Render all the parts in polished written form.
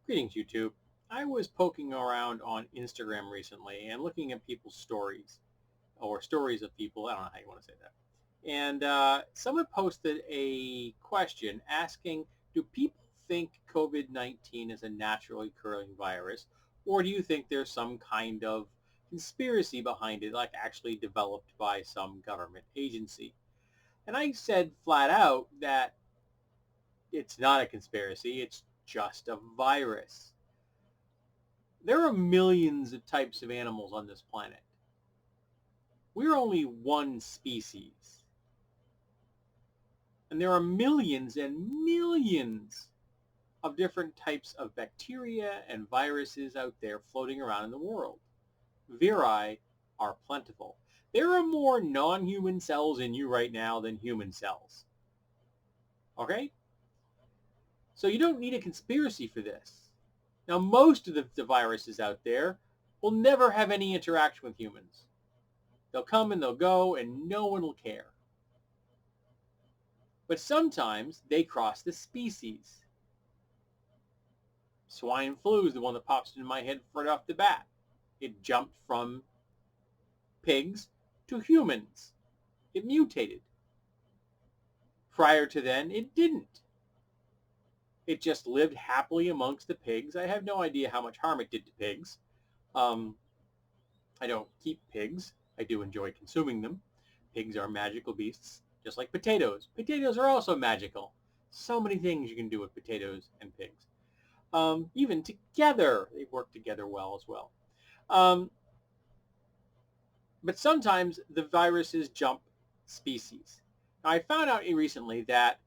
Greetings, YouTube. I was poking around on Instagram recently and looking at people's stories, or stories of people. I don't know how you want to say that. And someone posted a question asking, do people think COVID-19 is a naturally occurring virus, or do you think there's some kind of conspiracy behind it, like actually developed by some government agency? And I said flat out that it's not a conspiracy, it's just a virus. There are millions of types of animals on this planet. We're only one species. And there are millions and millions of different types of bacteria and viruses out there floating around in the world. Viri are plentiful. There are more non-human cells in you right now than human cells. Okay? So you don't need a conspiracy for this. Now, most of the viruses out there will never have any interaction with humans. They'll come and they'll go, and no one will care. But sometimes they cross the species. Swine flu is the one that pops into my head right off the bat. It jumped from pigs to humans. It mutated. Prior to then, it didn't. It just lived happily amongst the pigs. I have no idea how much harm it did to pigs. I don't keep pigs. I do enjoy consuming them. Pigs are magical beasts, just like potatoes. Potatoes are also magical. So many things you can do with potatoes and pigs. Even together, they work together well as well. But sometimes the viruses jump species. Now, I found out recently that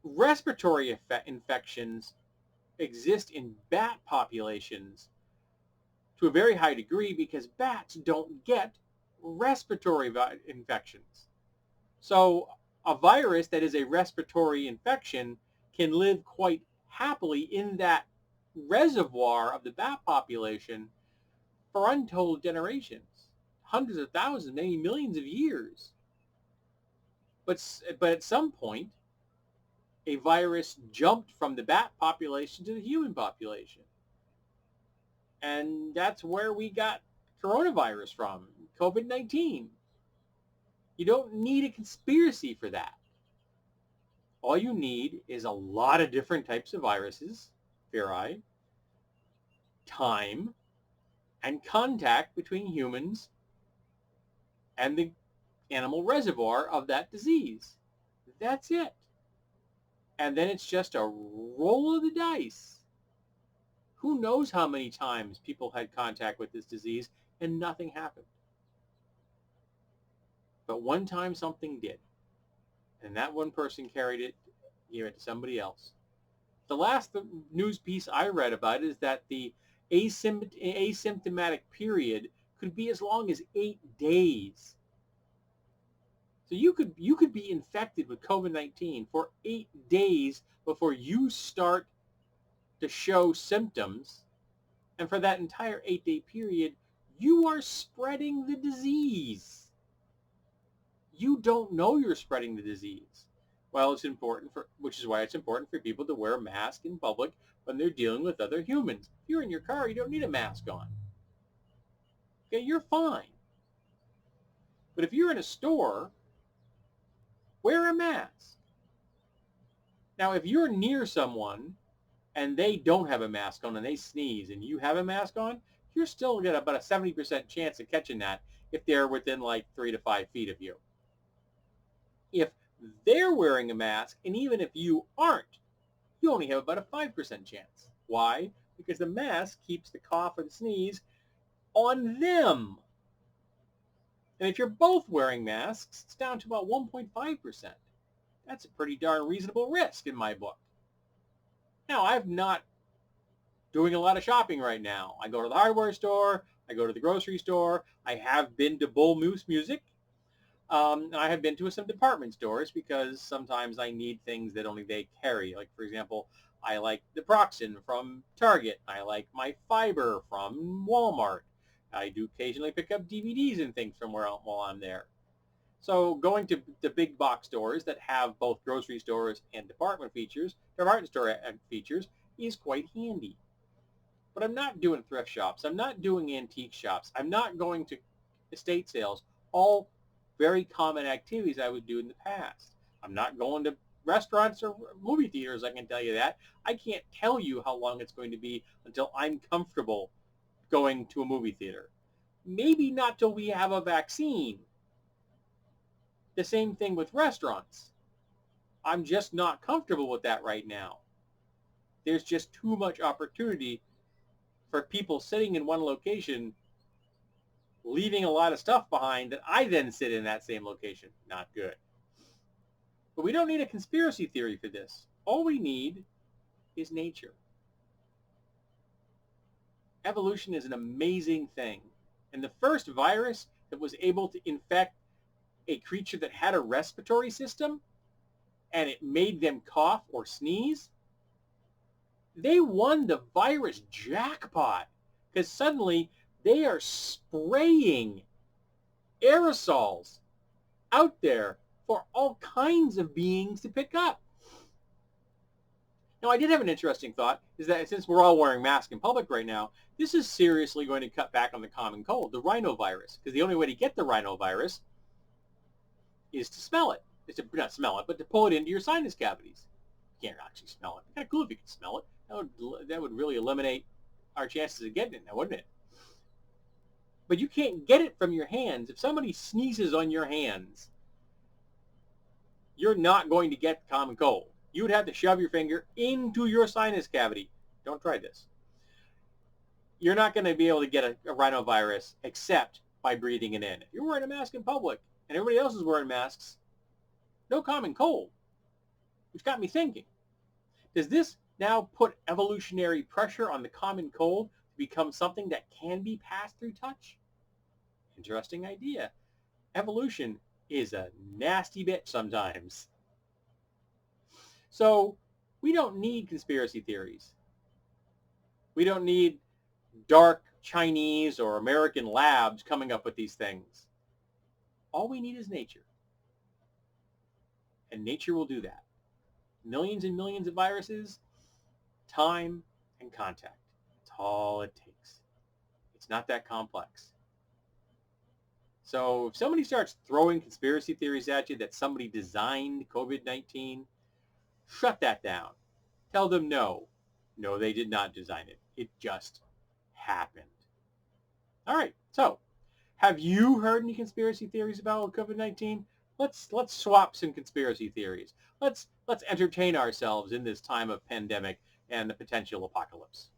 respiratory infections exist in bat populations to a very high degree because bats don't get respiratory infections. So a virus that is a respiratory infection can live quite happily in that reservoir of the bat population for untold generations, hundreds of thousands, maybe millions of years. But at some point, a virus jumped from the bat population to the human population. And that's where we got coronavirus from, COVID-19. You don't need a conspiracy for that. All you need is a lot of different types of viruses, viri, time, and contact between humans and the animal reservoir of that disease. That's it. And then it's just a roll of the dice. Who knows how many times people had contact with this disease and nothing happened. But one time something did. And that one person carried it, gave it to somebody else. The last news piece I read about is that the asymptomatic period could be as long as 8 days. So you could be infected with COVID-19 for 8 days before you start to show symptoms. And for that entire 8-day period, you are spreading the disease. You don't know you're spreading the disease. Well, it's important which is why it's important for people to wear a mask in public when they're dealing with other humans. If you're in your car, you don't need a mask on. Okay, you're fine. But if you're in a store, wear a mask. Now, if you're near someone and they don't have a mask on and they sneeze and you have a mask on, you're still got about a 70% chance of catching that if they're within like 3 to 5 feet of you. If they're wearing a mask, and even if you aren't, you only have about a 5% chance. Why? Because the mask keeps the cough or the sneeze on them. And if you're both wearing masks, it's down to about 1.5%. That's a pretty darn reasonable risk in my book. Now, I'm not doing a lot of shopping right now. I go to the hardware store, I go to the grocery store, I have been to Bull Moose Music, and I have been to some department stores because sometimes I need things that only they carry. Like, for example, I like the Proxen from Target. I like my fiber from Walmart. I do occasionally pick up DVDs and things from while I'm there. So going to the big box stores that have both grocery stores and department store features is quite handy. But I'm not doing thrift shops. I'm not doing antique shops. I'm not going to estate sales. All very common activities I would do in the past. I'm not going to restaurants or movie theaters, I can tell you that. I can't tell you how long it's going to be until I'm comfortable going to a movie theater. Maybe not till we have a vaccine. The same thing with restaurants. I'm just not comfortable with that right now. There's just too much opportunity for people sitting in one location, leaving a lot of stuff behind that I then sit in that same location. Not good. But we don't need a conspiracy theory for this. All we need is nature. Evolution is an amazing thing. And the first virus that was able to infect a creature that had a respiratory system and it made them cough or sneeze, they won the virus jackpot because suddenly they are spraying aerosols out there for all kinds of beings to pick up. Now, I did have an interesting thought, is that since we're all wearing masks in public right now, this is seriously going to cut back on the common cold, the rhinovirus, because the only way to get the rhinovirus is to smell it. Is to not smell it, but to pull it into your sinus cavities. You can't actually smell it. It's kind of cool if you could smell it. That would really eliminate our chances of getting it now, wouldn't it? But you can't get it from your hands. If somebody sneezes on your hands, you're not going to get the common cold. You would have to shove your finger into your sinus cavity. Don't try this. You're not going to be able to get a rhinovirus except by breathing it in. If you're wearing a mask in public and everybody else is wearing masks, no common cold. Which got me thinking, does this now put evolutionary pressure on the common cold to become something that can be passed through touch? Interesting idea. Evolution is a nasty bitch sometimes. So we don't need conspiracy theories. We don't need dark Chinese or American labs coming up with these things. All we need is nature. And nature will do that. Millions and millions of viruses, time, and contact. That's all it takes. It's not that complex. So if somebody starts throwing conspiracy theories at you that somebody designed COVID-19, shut that down. Tell them no. No, they did not design it. It just happened. All right. So have you heard any conspiracy theories about COVID-19? Let's swap some conspiracy theories. Let's entertain ourselves in this time of pandemic and the potential apocalypse.